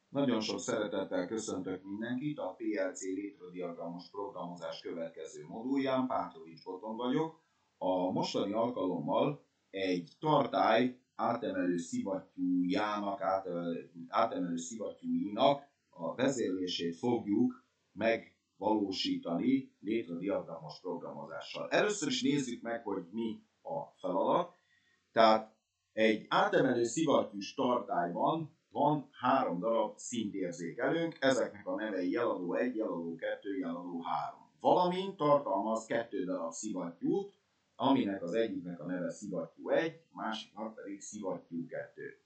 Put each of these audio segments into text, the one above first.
Nagyon sok szeretettel köszöntök mindenkit a PLC létradiagramos programozás következő modulján, Pátrovics Botond vagyok. A mostani alkalommal egy tartály átemelő szivattyúinak a vezérlését fogjuk megvalósítani létradiagramos programozással. Először is nézzük meg, hogy mi a feladat. Tehát egy átemelő szivattyús tartályban van 3 darab szintérzékelőnk, ezeknek a nevei jeladó 1, jeladó 2, jeladó 3. Valamint tartalmaz 2 darab szivattyút, aminek az egyiknek a neve szivattyú 1, másiknak pedig szivattyú 2.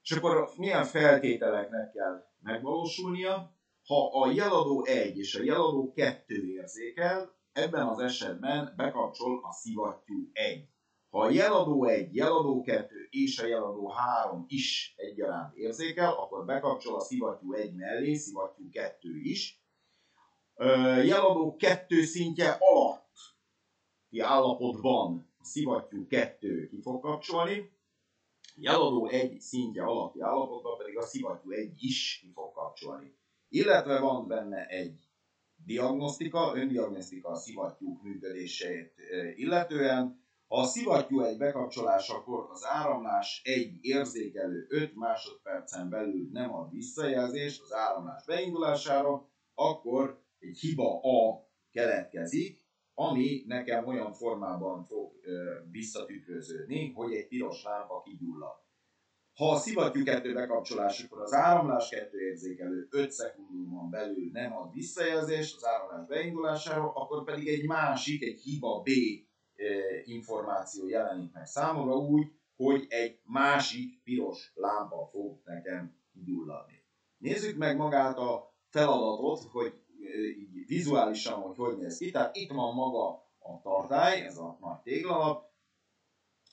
És akkor milyen feltételeknek kell megvalósulnia? Ha a jeladó 1 és a jeladó 2 érzékel, ebben az esetben bekapcsol a szivattyú 1. Ha a jeladó 1, jeladó 2 és a jeladó 3 is egyaránt érzékel, akkor bekapcsol a szivattyú 1 mellé szivattyú 2 is. Jeladó 2 szintje alatti állapotban a szivattyú 2 ki fog kapcsolni, jeladó 1 szintje alatti állapotban pedig a szivattyú 1 is ki fog kapcsolni. Illetve van benne egy öndiagnosztika a szivattyúk működését illetően. Ha a szivattyú 1 bekapcsolásakor az áramlás 1 érzékelő 5 másodpercen belül nem ad visszajelzést az áramlás beindulására, akkor egy hiba A keletkezik, ami nekem olyan formában fog visszatükröződni, hogy egy piros lámpa kigyullad. Ha a szivattyú 2 bekapcsolásakor az áramlás 2 érzékelő 5 szekundumon belül nem ad visszajelzést az áramlás beindulására, akkor pedig egy másik, egy hiba B információ jelenik meg számomra úgy, hogy egy másik piros lámpa fog nekem kigyulladni. Nézzük meg magát a feladatot, hogy így vizuálisan, hogy néz ki. Tehát itt van maga a tartály, ez a nagy téglalap,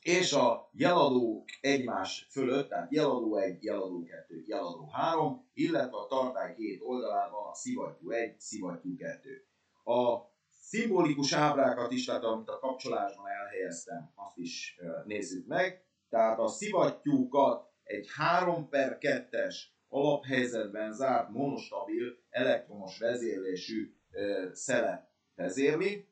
és a jeladók egymás fölött, tehát jeladó 1, jeladó 2, jeladó 3, illetve a tartály két oldalán van a szivattyú 1, szivattyú 2. A szimbolikus ábrákat is, tehát amit a kapcsolásban elhelyeztem, azt is nézzük meg. Tehát a szivattyúkat egy 3/2-es alaphelyzetben zárt monostabil elektromos vezérlésű szelep vezérli,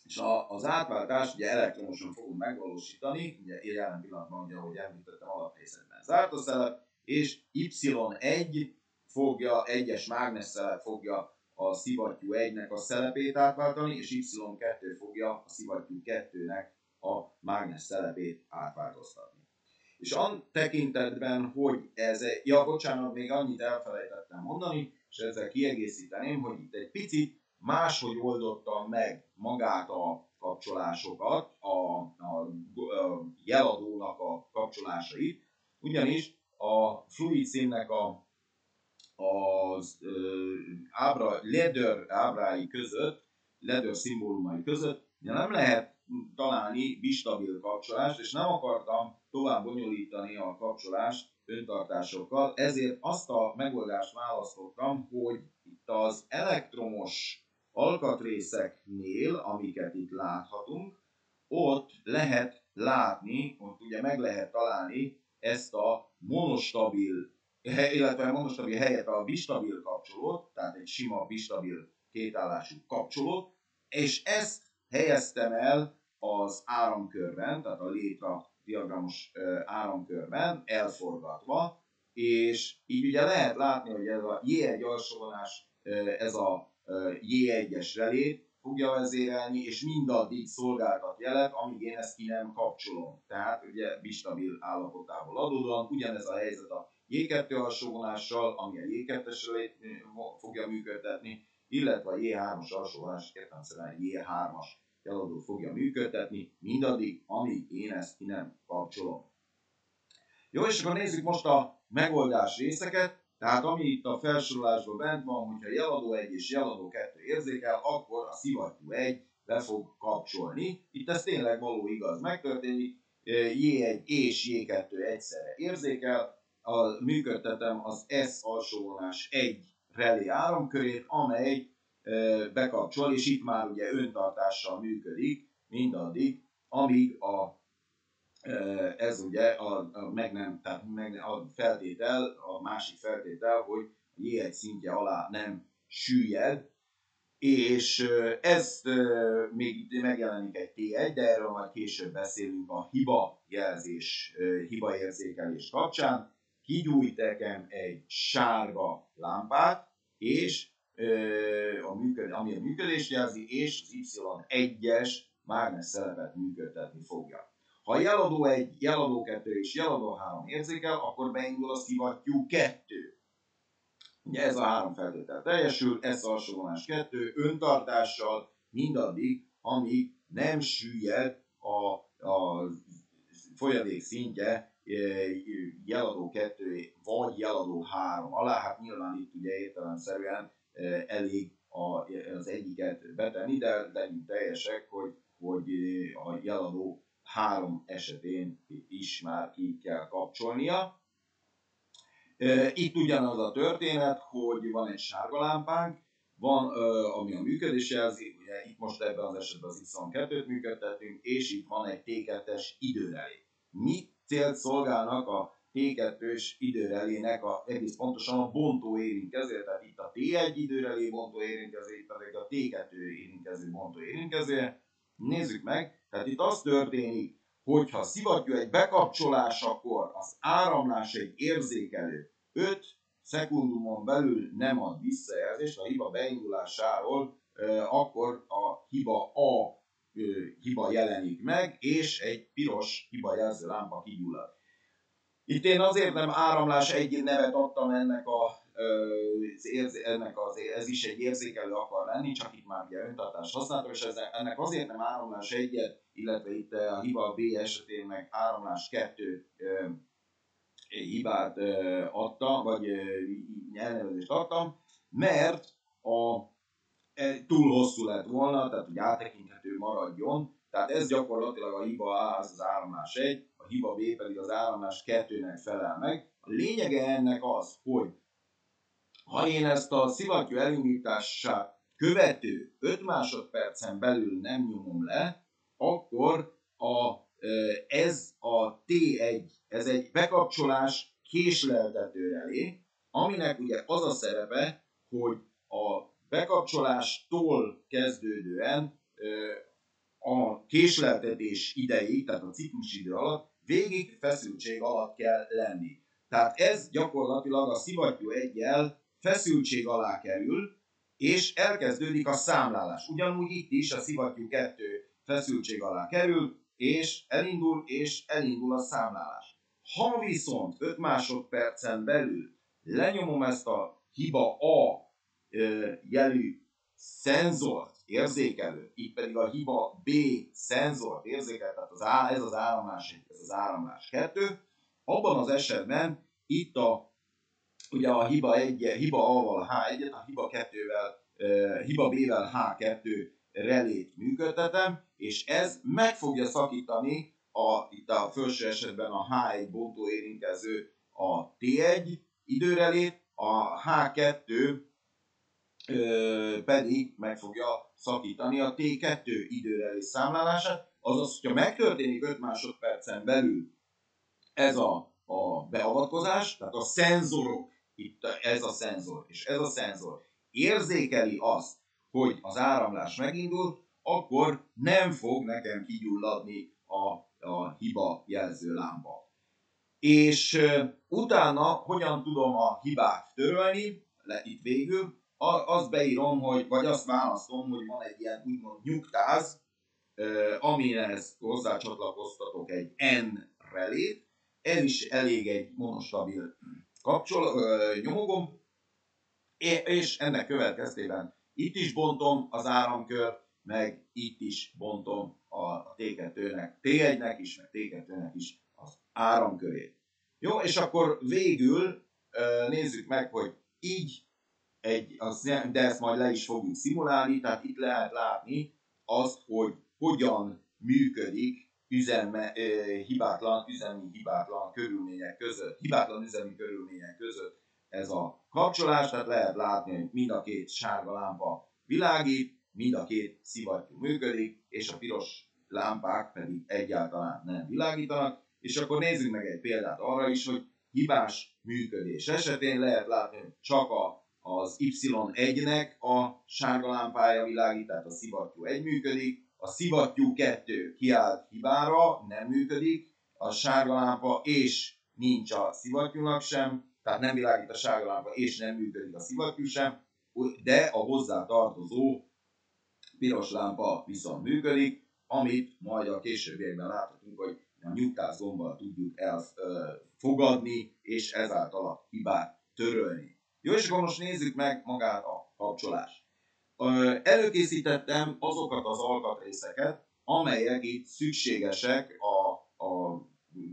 és az átváltást ugye elektromosan fogunk megvalósítani, ugye jelen pillanatban, ugye, ahogy említettem, alaphelyzetben zárt a szelep, és Y1 fogja, egyes mágnesszelep fogja a szivattyú 1-nek a szelepét átváltani, és Y2 fogja a szivattyú 2-nek a mágnesszelepét átváltoztatni. És an tekintetben, hogy még annyit elfelejtettem mondani, és ezzel kiegészíteném, hogy itt egy picit máshogy oldottam meg magát a kapcsolásokat, a jeladónak a kapcsolásait, ugyanis a fluid színnek az ladder ábrái között, ladder szimbólumai között nem lehet találni bistabil kapcsolást, és nem akartam tovább bonyolítani a kapcsolást öntartásokkal, ezért azt a megoldást választottam, hogy itt az elektromos alkatrészeknél, amiket itt láthatunk, ott lehet látni, ott ugye meg lehet találni ezt a monostabil, illetve a monostabil helyett a bistabil kapcsolót, tehát egy sima bistabil kétállású kapcsolót, és ezt helyeztem el az áramkörben, tehát a létradiagramos áramkörben elforgatva, és így ugye lehet látni, hogy ez a J1 alsóvonás, ez a J1-es relét fogja vezérelni, és mindaddig szolgáltat jelet, amíg én ezt ki nem kapcsolom. Tehát ugye bistabil állapotából adódóan ugyanez a helyzet a J2 alsóvonással, ami a J2-es relét fogja működtetni, illetve a J3-as alsóvonás, értelemszerűen J3-as jeladót fogja működtetni, mindaddig, amíg én ezt ki nem kapcsolom. Jó, és akkor nézzük most a megoldás részeket. Tehát ami itt a felsorolásban bent van, hogyha jeladó 1 és jeladó 2 érzékel, akkor a szivattyú 1 be fog kapcsolni. Itt ez tényleg való igaz megtörténik. J1 és J2 egyszerre érzékel. Működtetem az S alsóvonás 1 relé áramkörét, amely bekapcsol, és itt már ugye öntartással működik mindaddig, amíg a Ez ugye a feltétel, a másik feltétel, hogy a J1 szintje alá nem süllyed, és ez még itt megjelenik egy T1, de erről majd később beszélünk a hibaérzékelés kapcsán. Kigyújt nekem egy sárga lámpát, és ami a működést jelzi, és az Y1-es mágnes szerepet működtetni fogja. Ha jeladó 1, jeladó 2 és jeladó 3 érzékel, akkor beindul a szivattyú 2. Ugye ez a 3 feltétel teljesül, ez a hasonlás 2 öntartással mindaddig, amíg nem süllyed a folyadék szintje jeladó 2 vagy jeladó 3 alá. Hát nyilván itt ugye értelemszerűen elég az egyiket betenni, de legyünk teljesek, hogy a jeladó 3 esetén is már ki kell kapcsolnia. Itt ugyanaz a történet, hogy van egy sárga lámpánk, van, ami a működés jelzi, ugye itt most ebben az esetben az Y2-t működtetünk, és itt van egy T2-es időrelé. Mi célt szolgálnak a T2-es időrelének egész pontosan a bontó érintkező, tehát itt a T1 időrelé bontó érintkező, itt pedig a T2 érintkező bontó érintkező. Nézzük meg, tehát itt az történik, hogyha szivattyú egy bekapcsolásakor az áramlás egy érzékelő 5 szekundumon belül nem ad visszajelzést a hiba beindulásáról, akkor a hiba jelenik meg, és egy piros hibajelző lámpa kigyullad. Itt én azért nem áramlás egy nevet adtam ez is egy érzékelő akar lenni, csak itt már ugye öntartást használtam, és ennek azért nem áramlás egyet, illetve itt a hiba B esetén meg áramlás 2 hibát adtam, vagy elnevezést adtam, mert túl hosszú lett volna, tehát hogy áttekinthető maradjon. Tehát ez gyakorlatilag a hiba A, az áramlás 1, a hiba B pedig az áramlás 2-nek felel meg. A lényege ennek az, hogy ha én ezt a szivattyú elindítását követő 5 másodpercen belül nem nyomom le, akkor ez a T1, ez egy bekapcsolás késleltető relé, aminek ugye az a szerepe, hogy a bekapcsolástól kezdődően a késleltetés ideig, tehát a ciklusidő alatt végig feszültség alatt kell lenni. Tehát ez gyakorlatilag a szivattyú 1-jel feszültség alá kerül, és elkezdődik a számlálás. Ugyanúgy itt is a szivattyú 2 feszültség alá kerül, és elindul a számlálás. Ha viszont 5 másodpercen belül lenyomom ezt a hiba A jelű szenzort, érzékelő, itt pedig a hiba B szenzort érzékel, tehát ez az áramlás 1, ez az áramlás 2, abban az esetben itt ugye a hiba A-val H1-et, a hiba B-vel H2 relét működtetem, és ez meg fogja szakítani itt a felső esetben a H1 bontó érintkező a T1 időrelét, a H2 pedig meg fogja szakítani a T2 időrelé számlálását, azaz, hogyha megtörténik 5 másodpercen belül ez a beavatkozás, tehát a szenzorok, itt ez a szenzor és ez a szenzor érzékeli azt, hogy az áramlás megindult, akkor nem fog nekem kigyulladni a hiba jelző lámpa. És utána hogyan tudom a hibát törölni, itt végül, azt beírom, vagy azt választom, hogy van egy ilyen úgymond nyugtáz, amihez hozzácsatlakoztatok egy N relét, ez is elég egy monostabil nyomogom, és ennek következtében itt is bontom az áramkört, meg itt is bontom a T2-nek, T1-nek is, meg T2-nek is az áramkörét. Jó, és akkor végül nézzük meg, hogy így de ezt majd le is fogjuk szimulálni, tehát itt lehet látni azt, hogy hogyan működik hibátlan üzemi körülmények között ez a kapcsolás, tehát lehet látni, hogy mind a két sárga lámpa világít, mind a két szivattyú működik, és a piros lámpák pedig egyáltalán nem világítanak, és akkor nézzük meg egy példát arra is, hogy hibás működés esetén lehet látni, hogy csak az Y1-nek a sárga lámpája világít, tehát a szivattyú 1 működik, a szivattyú 2 kiállt hibára, nem működik a sárga lámpa, és nincs a szivattyúnak sem, tehát nem világít a sárga lámpa, és nem működik a szivattyú sem, de a hozzá tartozó piros lámpa viszont működik, amit majd a későbbiekben láthatunk, hogy a nyugtáz gombbal tudjuk elfogadni, és ezáltal a hibát törölni. Jó, és akkor most nézzük meg magát a kapcsolást. Előkészítettem azokat az alkatrészeket, amelyek itt szükségesek a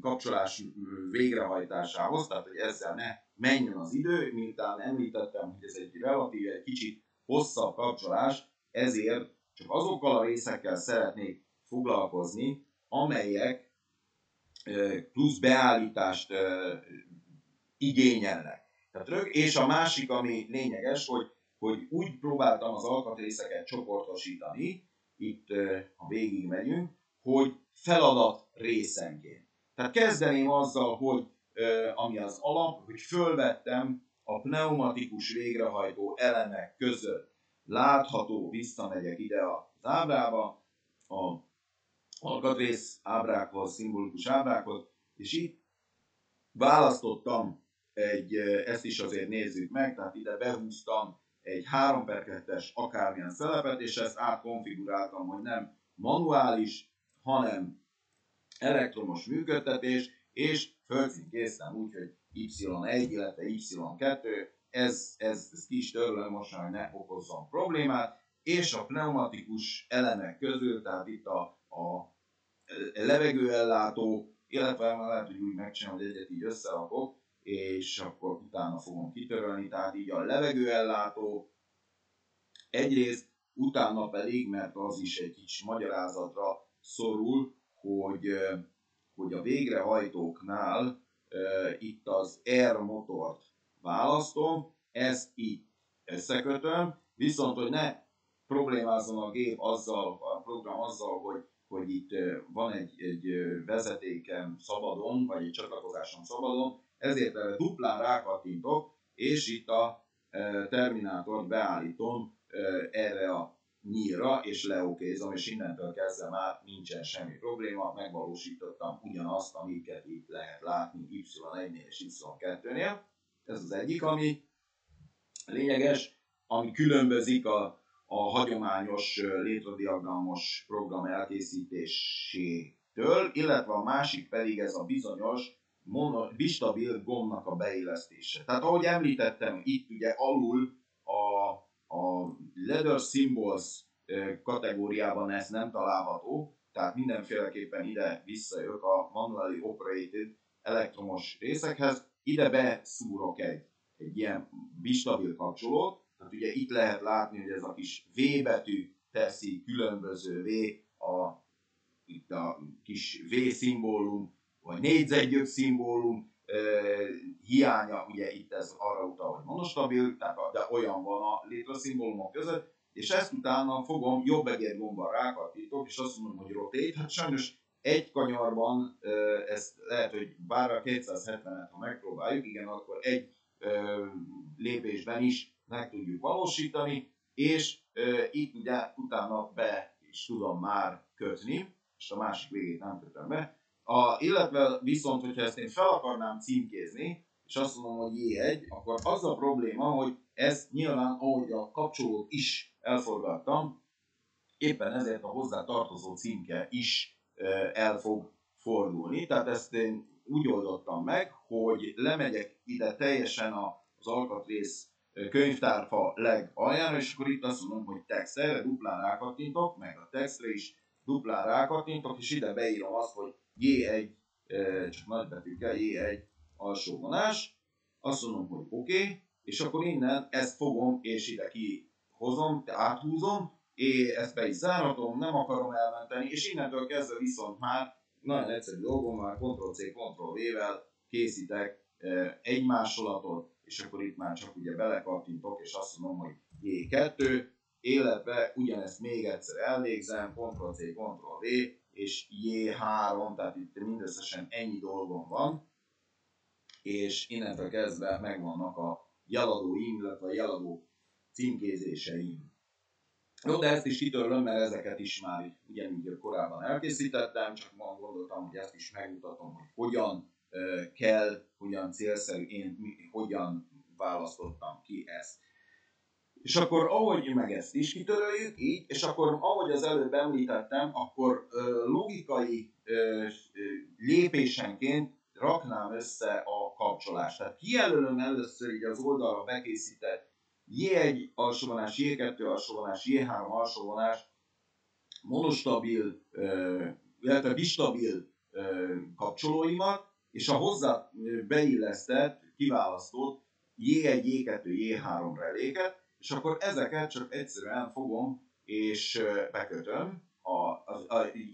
kapcsolás végrehajtásához, tehát hogy ezzel ne menjen az idő, miután említettem, hogy ez egy relatív, egy kicsit hosszabb kapcsolás, ezért csak azokkal a részekkel szeretnék foglalkozni, amelyek plusz beállítást igényelnek. És a másik, ami lényeges, hogy úgy próbáltam az alkatrészeket csoportosítani, itt ha végig megyünk, hogy feladat részenként. Tehát kezdeném azzal, hogy ami az alap, hogy fölvettem a pneumatikus végrehajtó elemek között látható, visszamegyek ide az ábrába, a alkatrész ábrákhoz, szimbolikus ábrákhoz, és itt választottam ezt is azért nézzük meg, tehát ide behúztam egy 3x2-es akármilyen szelepet, és ezt átkonfiguráltam, hogy nem manuális, hanem elektromos működtetés, és fölcímkéztem úgy, hogy Y1, illetve Y2, ez ki is törlöm most, hogy ne okozzon problémát, és a pneumatikus elemek közül, tehát itt a levegőellátó, illetve lehet, hogy úgy megcsinálom, hogy egyet így összerakok, és akkor utána fogom kitörölni, tehát így a levegőellátó egyrészt, utána pedig, mert az is egy kicsi magyarázatra szorul, hogy a végrehajtóknál itt az R motort választom, ezt így összekötöm, viszont hogy ne problémázzon a gép azzal, a program azzal, hogy itt van egy vezetékem szabadon, vagy egy csatlakozásom szabadon, ezért erre duplán rákattintok, és itt a terminátort beállítom erre a nyílra, és leokézom, és innentől kezdve már nincsen semmi probléma, megvalósítottam ugyanazt, amiket itt lehet látni Y1-nél és Y2-nél. Ez az egyik, ami lényeges, ami különbözik a hagyományos létradiagramos program elkészítésétől, illetve a másik pedig ez a bizonyos bistabil gombnak a beillesztése. Tehát ahogy említettem, itt ugye alul a Ladder Symbols kategóriában ez nem található, tehát mindenféleképpen ide visszajövök a Manually Operated elektromos részekhez, ide beszúrok egy ilyen bistabil kapcsolót, tehát ugye itt lehet látni, hogy ez a kis V betű teszi különbözővé itt a kis V szimbólum, vagy négyzetgyök szimbólum hiánya, ugye itt ez arra utal, hogy monostabil, de olyan van a létraszimbólumok között, és ezt utána fogom jobb egérgombbal rákattítok, és azt mondom, hogy rotate, hát sajnos egy kanyarban, ezt lehet, hogy bár a 270-et, ha megpróbáljuk, igen, akkor egy lépésben is meg tudjuk valósítani, és itt ugye utána be is tudom már kötni, és a másik végét nem kötöm be. Illetve viszont, hogyha ezt én fel akarnám címkézni, és azt mondom, hogy J1, akkor az a probléma, hogy ezt nyilván, ahogy a kapcsolót is elforgattam, éppen ezért a hozzá tartozó címke is el fog fordulni. Tehát ezt én úgy oldottam meg, hogy lemegyek ide teljesen az alkatrész könyvtárfa legaljára, és akkor itt azt mondom, hogy text, erre duplán rákattintok, meg a textre is duplán rákattintok, és ide beírom azt, hogy J1, csak nagybetűkkel, J1 alsó vonás, azt mondom, hogy oké, és akkor innen ezt fogom, és ide kihozom, áthúzom, és ezt be is zárhatom, nem akarom elmenteni, és innentől kezdve viszont már nagyon egyszerű dolgom, már Ctrl-C, Ctrl-V-vel készítek egy másolatot, és akkor itt már csak ugye belekattintok, és azt mondom, hogy J2, illetve ugyanezt még egyszer elvégzem, Ctrl-C, Ctrl-V, és J3, tehát itt mindösszesen ennyi dolgom van, és innentől kezdve megvannak a jeladóim, illetve a jeladó címkézéseim. Jó, de ezt is kitörlöm, mert ezeket is már ugyanígy korábban elkészítettem, csak ma gondoltam, hogy ezt is megmutatom, hogy hogyan kell, hogyan célszerű, én hogyan választottam ki ezt. És akkor ahogy meg ezt is kitöröljük, így, és akkor ahogy az előbb említettem, akkor logikai lépésenként raknám össze a kapcsolást. Tehát kijelölöm először így az oldalra bekészített J1 alsóvonás, J2 alsóvonás, J3 alsóvonás, monostabil, illetve bistabil kapcsolóimat, és a hozzá beillesztett, kiválasztott J1, J2, J3 reléket, és akkor ezeket csak egyszerűen fogom és bekötöm. A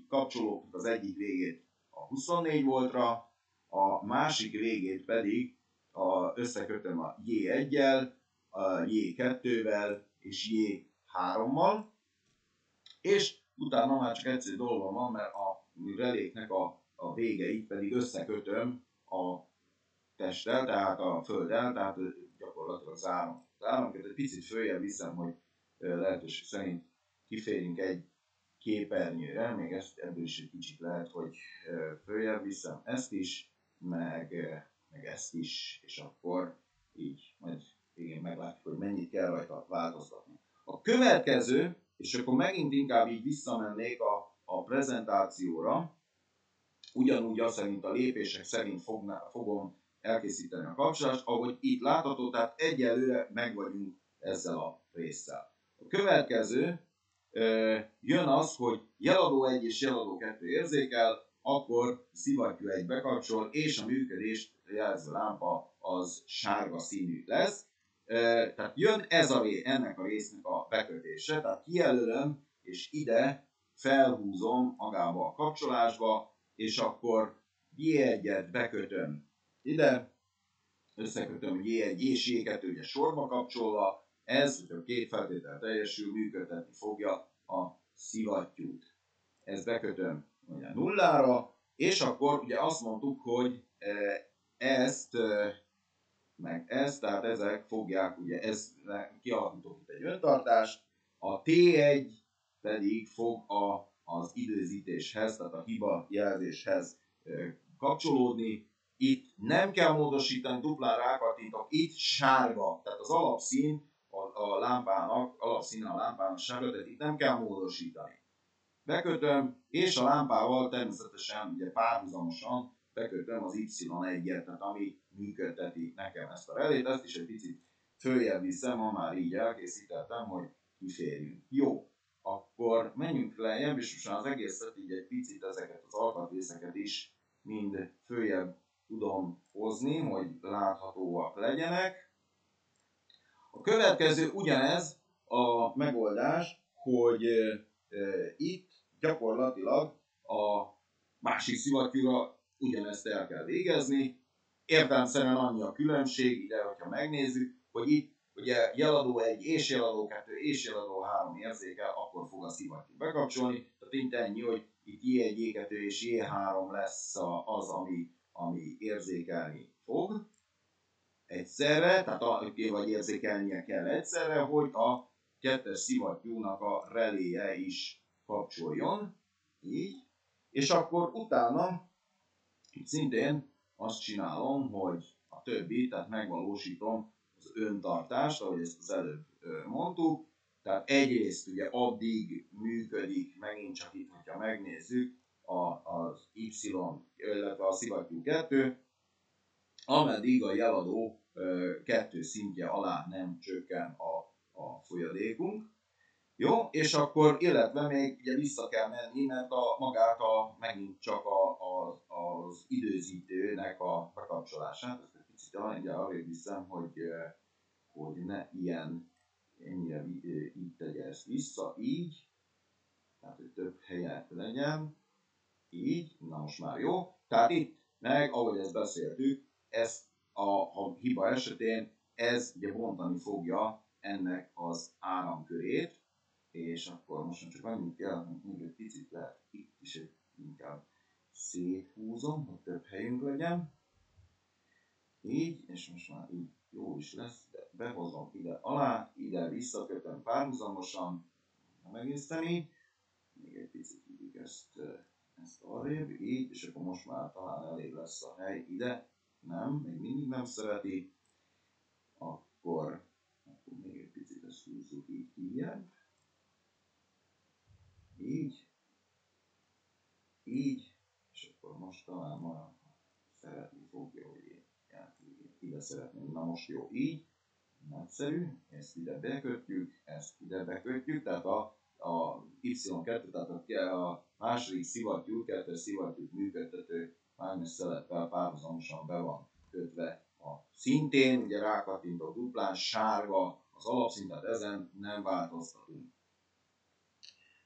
kapcsolóknak az egyik végét a 24 voltra, a másik végét pedig összekötöm a J1-jel, a J2-vel és J3-mal, és utána már csak egyszerű dolgom van, mert a reléknek a végeit pedig összekötöm a testtel, tehát a földdel, tehát gyakorlatilag az áramként egy picit följebb viszem, hogy lehetőség szerint kiférjünk egy képernyőre, még ebből is egy kicsit lehet, hogy följebb viszem ezt is, meg ezt is, és akkor így majd végén meglátjuk, hogy mennyit kell rajta változtatni. A következő, és akkor megint inkább így visszamennék a prezentációra, ugyanúgy azt szerint a lépések szerint fogom elkészíteni a kapcsolást, ahogy itt látható, tehát egyelőre meg vagyunk ezzel a résszel. A következő jön az, hogy jeladó 1 és jeladó 2 érzékel, akkor szivattyú 1 bekapcsol, és a működést jelző lámpa az sárga színű lesz. Tehát jön ennek a résznek a bekötése, tehát kijelölöm, és ide felhúzom magába a kapcsolásba, és akkor J1-et bekötöm ide, összekötöm J1 és J2 ugye sorba kapcsolva, ez, hogyha két feltétel teljesül, működtetni fogja a szivattyút. Ezt bekötöm ugye nullára, és akkor ugye azt mondtuk, hogy ezt, meg ezt, tehát ezek fogják, ugye kialakítok itt egy öntartást, a T1 pedig fog az időzítéshez, tehát a hiba jelzéshez kapcsolódni. Itt nem kell módosítani, duplán rákattintok, itt sárga, tehát az alapszín a lámpának, alapszíne a lámpának sárga, tehát itt nem kell módosítani. Bekötöm, és a lámpával természetesen ugye párhuzamosan bekötöm az Y1-et, tehát ami működteti nekem ezt a relét, ezt is egy picit följebb viszem, ha már így elkészítettem, hogy kiférjünk. Jó, akkor menjünk lejjebb, és most már az egészet így egy picit ezeket az alkatrészeket is mind följebb tudom hozni, hogy láthatóak legyenek. A következő ugyanez a megoldás, hogy itt gyakorlatilag a másik szivattyúra ugyanezt el kell végezni. Értelemszerűen annyi a különbség, ide, hogyha megnézzük, hogy itt ugye jeladó 1 és jeladó 2 és jeladó 3 érzékel, akkor fog a szivattyú bekapcsolni. Tehát itt ennyi, hogy itt J1, J2 és J3 lesz az, ami érzékelni fog egyszerre, tehát vagy érzékelnie kell egyszerre, hogy a kettes szivattyúnak a reléje is kapcsoljon, így, és akkor utána itt szintén azt csinálom, hogy a többi, tehát megvalósítom az öntartást, ahogy ezt az előbb mondtuk, tehát egyrészt ugye addig működik, megint csak itt, hogyha megnézzük, az Y, illetve a szivattyú 2, ameddig a jeladó 2 szintje alá nem csökken a folyadékunk. Jó, és akkor, illetve még ugye vissza kell menni, mert megint csak az időzítőnek a bekapcsolását, ezt egy picit arra viszem, hogy ne ennyire így tegye ezt vissza, így, tehát hogy több helyen legyen, így, na most már jó. Tehát itt meg, ahogy ezt beszéltük, ezt a hiba esetén ez ugye bontani fogja ennek az áramkörét, és akkor most csak annyit kell, hogy még egy picit lehet itt is egy inkább széthúzom, hogy több helyünk legyen. Így, és most már így jó is lesz, de behozom ide alá, ide visszakötöm párhuzamosan, nem egészen így, még egy picit hívjuk ezt arrébb, így, és akkor most már talán elég lesz a hely ide, nem, még mindig nem szereti, akkor még egy picit ezt húzzuk így kijebb, így, és akkor most talán már szeretni fogja, hogy ide szeretném. Na most jó, így, nagyszerű, ezt ide bekötjük, tehát a Y2, tehát a második szivattyú, kettős szivattyút működtető mágnes szelettel párhuzamosan be van kötve szintén, ugye rákattintok duplán, sárga az alapszint, tehát ezen nem változtatunk.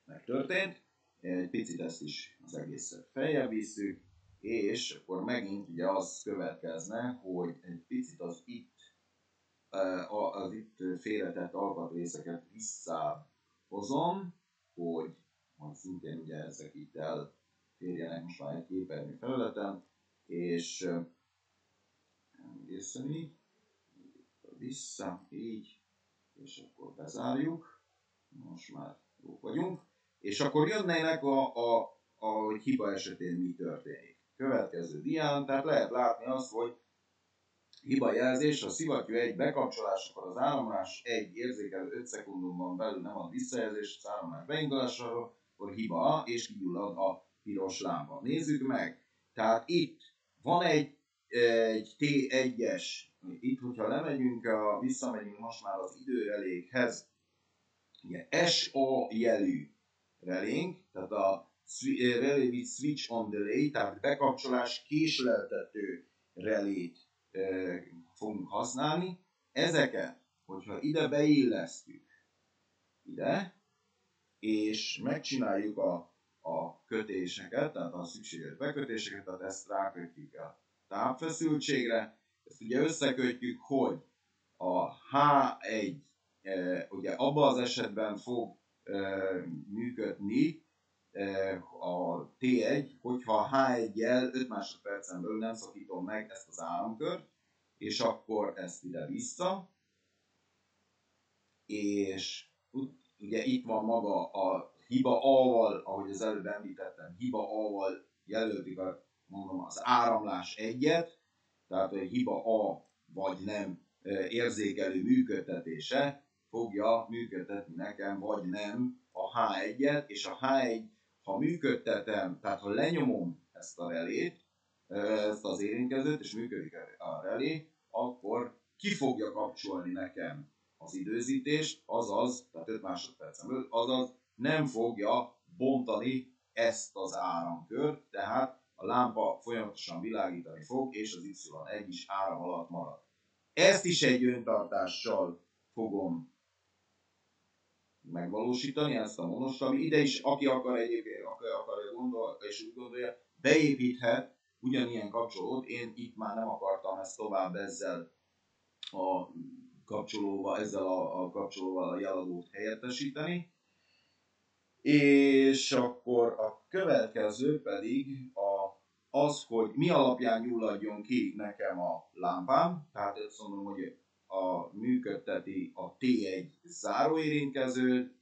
Megtörtént, egy picit ezt is az egészet feljebb visszük, és akkor megint ugye az következne, hogy egy picit az itt félretett alkatrészeket visszahozom, hogy szintén ugye ezek itt elférjenek most már egy képernyő felületen, és egészen így, vissza, így, és akkor bezárjuk, most már jók vagyunk, és akkor jönnének hogy hiba esetén mi történik. Következő dián, tehát lehet látni azt, hogy hiba jelzés, a szivattyú 1 bekapcsolásakor az áramlás 1 érzékelő 5 szekundumban belül nem ad visszajelzést, az áramlás beindulásáról, akkor hiba, és kigyullad a piros lámpa. Nézzük meg, tehát itt van egy T1-es, itt, hogyha lemegyünk, visszamegyünk most már az időrelékhez, ugye SO jelű relénk, tehát a relay with switch on delay, tehát bekapcsolás késleltető relét fogunk használni. Ezeket, hogyha ide beillesztjük, ide, és megcsináljuk a kötéseket, tehát a szükséges bekötéseket, tehát ezt rákötjük a tápfeszültségre, ezt ugye összekötjük, hogy a H1 ugye abban az esetben fog működni a T1, hogyha a H1-jel 5 másodpercen belül nem szakítom meg ezt az áramkört, és akkor ezt ide vissza, és ugye itt van maga a hiba A-val, ahogy az előbb említettem, hiba A-val jelöltik az áramlás 1-et, tehát hogy hiba A vagy nem érzékelő működtetése fogja működtetni nekem, vagy nem a H1-et, és a H1, ha működtetem, tehát ha lenyomom ezt a relét, ezt az érintkezőt, és működik a relé, akkor ki fogja kapcsolni nekem az időzítést, azaz, tehát 5 másodpercen belül, azaz nem fogja bontani ezt az áramkört, tehát a lámpa folyamatosan világítani fog, és az Y1 is áram alatt marad. Ezt is egy öntartással fogom megvalósítani, ezt a monost, ami ide is, aki akar egyébként, és úgy gondolja, beépíthet ugyanilyen kapcsolót. Én itt már nem akartam ezt tovább ezzel a kapcsolóval a jeladót helyettesíteni. És akkor a következő pedig az, hogy mi alapján gyulladjon ki nekem a lámpám. Tehát ezt mondom, hogy működteti a T1 záróérintkezőt,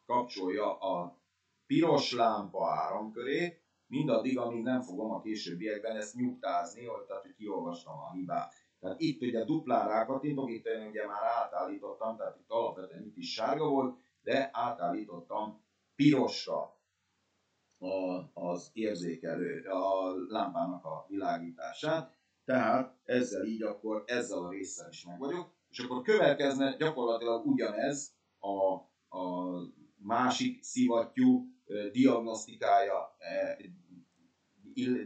kapcsolja a piros lámpa áramkörét, mindaddig, amíg nem fogom a későbbiekben ezt nyugtázni, tehát hogy kiolvastam a hibát. Tehát itt ugye duplán rákattintok, itt én ugye már átállítottam, tehát itt alapvetően itt is sárga volt, de átállítottam pirosra az érzékelő, a lámpának a világítását. Tehát ezzel így akkor ezzel a résszel is meg vagyok. És akkor következne gyakorlatilag ugyanez a másik szivattyú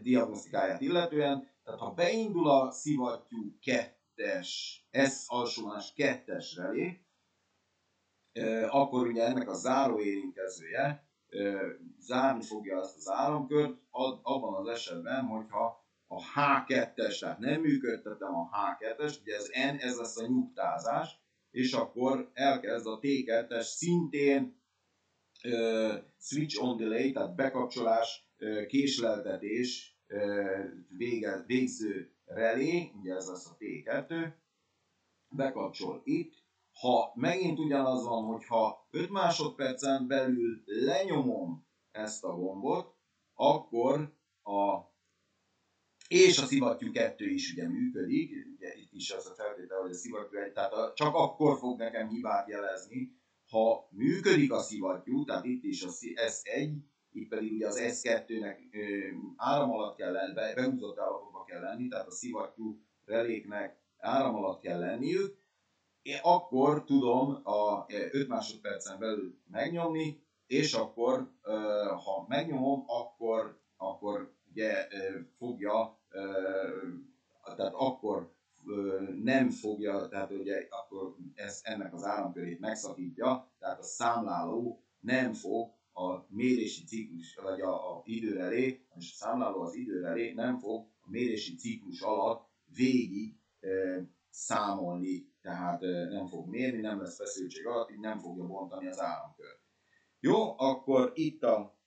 diagnosztikáját illetően. Tehát ha beindul a szivattyú 2-es, S alsóvonás 2-es relé, akkor ugye ennek a záróérintkezője zárni fogja ezt az áramkört, abban az esetben, hogyha a H2-es, tehát nem működtetem a H2-es, ugye ez N, ez lesz a nyugtázás, és akkor elkezd a T2-es szintén switch on delay, tehát bekapcsolás késleltetés végző relé, ugye ez lesz a T2, bekapcsol itt. Ha megint ugyanaz van, hogyha 5 másodpercen belül lenyomom ezt a gombot, akkor és a szivattyú 2 is ugye működik, ugye itt is az a feltétel, hogy a szivattyú 1, tehát csak akkor fog nekem hibát jelezni, ha működik a szivattyú, tehát itt is a S1, itt pedig ugye az S2-nek áram alatt kell lenni, behúzott állapotba kell lenni, tehát a szivattyú reléknek áram alatt kell lenniük, én akkor tudom a 5 másodpercen belül megnyomni, és akkor, ha megnyomom, akkor ugye fogja, tehát akkor nem fogja, tehát ugye akkor ennek az áramkörét megszakítja, tehát a számláló nem fog a mérési ciklus, vagy a időrelé, és a számláló az időrelé nem fog a mérési ciklus alatt végig számolni, tehát nem fog mérni, nem lesz feszültség alatt, így nem fogja bontani az áramkört. Jó, akkor itt a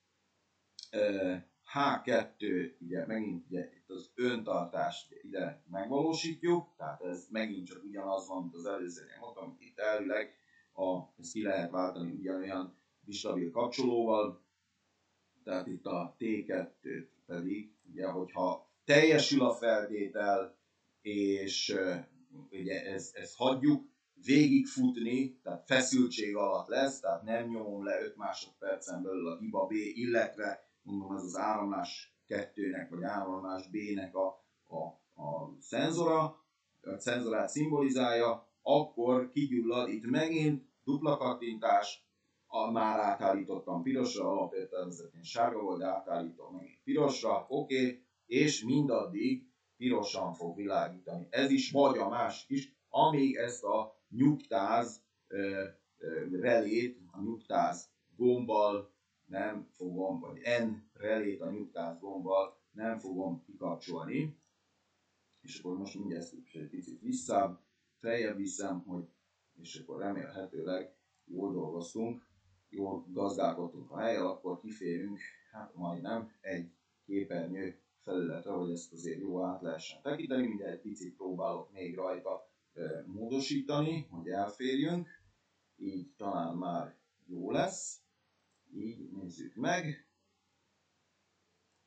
H2, ugye megint ugye itt az öntartást ide megvalósítjuk, tehát ez megint csak ugyanaz van, mint az előzőnél mondtam, itt elvileg ezt ki lehet váltani ugyanolyan instabil kapcsolóval, tehát itt a T2 pedig, ugye, hogyha teljesül a feltétel, és ugye ezt hagyjuk végigfutni, tehát feszültség alatt lesz, tehát nem nyomom le 5 másodpercen belül a hiba B, illetve mondom ez az áramlás 2-nek, vagy áramlás B-nek a szenzora, a szenzorát szimbolizálja, akkor kigyullad, itt megint dupla kattintás, már átállítottam pirosra, alapértelmezetén sárga volt, de átállítom megint pirosra, oké, és mindaddig pirosan fog világítani. Ez is, vagy a másik is, amíg ezt a nyugtáz relét, a nyugtáz gombbal nem fogom, vagy N relét a nyugtáz gombbal nem fogom kikapcsolni. És akkor most mindjárt ezt egy picit visszább, feljebb viszem, hogy, és akkor remélhetőleg jól dolgoztunk, jól gazdálkodtunk a helyen, akkor kiférünk, hát majdnem egy képernyő felületre, hogy ezt azért jól át lehessen tekinteni, mindjárt egy picit próbálok még rajta módosítani, hogy elférjünk, így talán már jó lesz, így nézzük meg,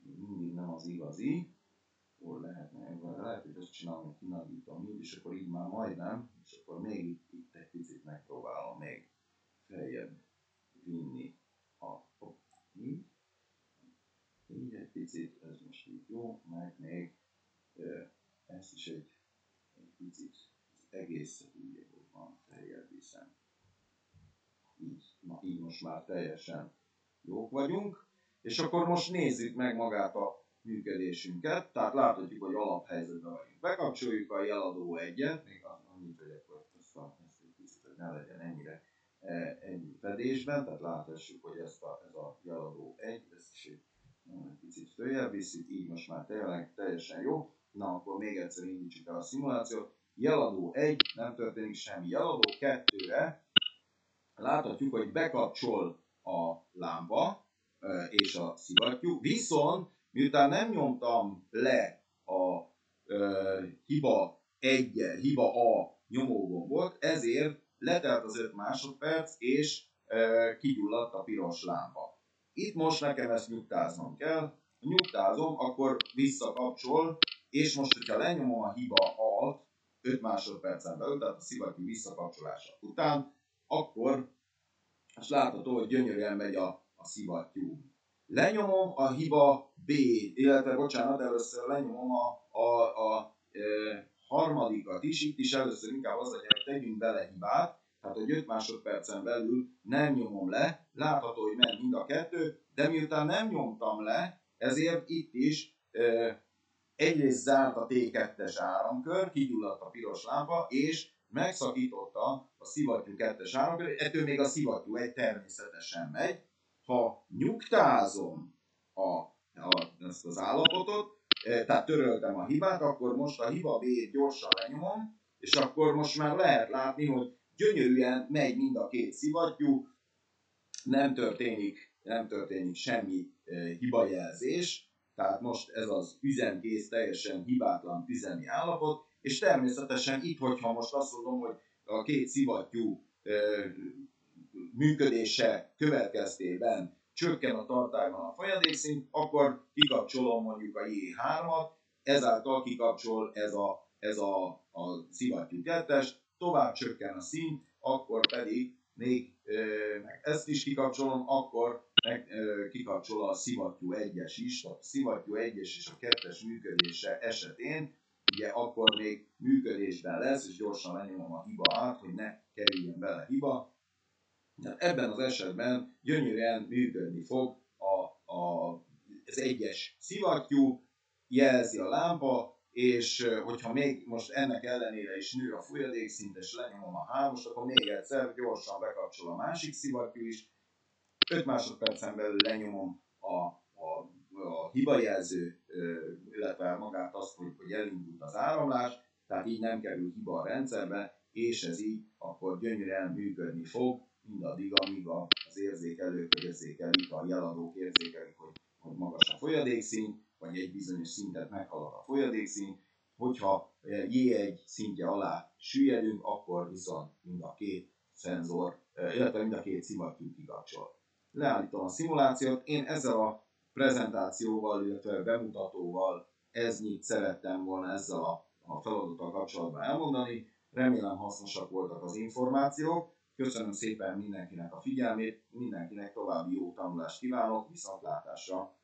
mindig nem az igazi, hol lehetne, lehet, hogy ezt csinálom, hogy kinagyítom így, és akkor így már majdnem, és akkor még itt egy picit megpróbálom még feljebb vinni így egy picit, ez most így jó, meg még ezt is egy picit, az egészet úgy, hogy van, feljebb viszem. Így most már teljesen jók vagyunk, és akkor most nézzük meg magát a működésünket, tehát láthatjuk, hogy alaphelyzetben vagyunk. Bekapcsoljuk a jeladó 1-et, még annyit, hogy akkor ezt egy picit, hogy ne legyen ennyire ennyi fedésben, tehát láthassuk, hogy ez a jeladó 1, ezt is egy picit följebb viszik, így most már tényleg teljesen jó. Na, akkor még egyszer indítsuk el a szimulációt. Jeladó 1, nem történik semmi. Jeladó 2-re láthatjuk, hogy bekapcsol a lámpa és a szivattyú, viszont miután nem nyomtam le a hiba A nyomógombot, ezért letelt az 5 másodperc, és kigyulladt a piros lámpa. Itt most nekem ezt nyugtáznom kell, nyugtázom, akkor visszakapcsol, és most, hogyha lenyomom a hiba A-t 5 másodpercen belül, tehát a szivattyú visszakapcsolása után, akkor most látható, hogy gyönyörűen megy a szivattyú. Lenyomom a hiba B, illetve bocsánat, először lenyomom a harmadikat is, itt is először inkább az legyen, hogy tegyünk bele hibát, tehát hogy 5 másodpercen belül nem nyomom le, látható, hogy ment mind a kettő, de miután nem nyomtam le, ezért itt is egyrészt zárt a T2-es áramkör, kigyulladt a piros lámpa, és megszakította a szivattyú 2-es áramkör, ettől még a szivattyú 1 természetesen megy. Ha nyugtázom ezt az állapotot, tehát töröltem a hibát, akkor most a hiba B-t gyorsan lenyomom, és akkor most már lehet látni, hogy gyönyörűen megy mind a két szivattyú, nem történik nem történik semmi hibajelzés, tehát most ez az üzemkész teljesen hibátlan üzemi állapot, és természetesen itt, hogyha most azt mondom, hogy a két szivattyú működése következtében csökken a tartályban a folyadékszint, akkor kikapcsolom mondjuk a J3-at, ezáltal kikapcsol a szivattyú 2-es, tovább csökken a szint, akkor pedig még ezt is kikapcsolom, akkor kikapcsol a szivattyú 1-es is, a szivattyú 1-es és a 2-es működése esetén, ugye akkor még működésben lesz, és gyorsan lenyomom a hiba át, hogy ne kerüljön bele hiba. Ebben az esetben gyönyörűen működni fog az 1-es szivattyú, jelzi a lámpa, és hogyha még most ennek ellenére is nő a folyadékszint, és lenyomom a 3-ost, akkor még egyszer gyorsan bekapcsol a másik szivattyú is, 5 másodpercen belül lenyomom a hibajelző, illetve magát azt, hogy elindult az áramlás, tehát így nem kerül hiba a rendszerbe, és ez így akkor gyönyörűen működni fog, mindaddig, amíg az érzékelők érzékelik, a jeladók érzékelik, hogy magas a folyadékszint, vagy egy bizonyos szintet meghalad a folyadékszint. Hogyha J1 szintje alá süllyedünk, akkor viszont mind a két szenzor, illetve mind a két szivattyú kikapcsol. Leállítom a szimulációt. Én ezzel a prezentációval, illetve bemutatóval eznyit szerettem volna ezzel a feladattal kapcsolatban elmondani. Remélem hasznosak voltak az információk. Köszönöm szépen mindenkinek a figyelmét, mindenkinek további jó tanulást kívánok, viszontlátásra!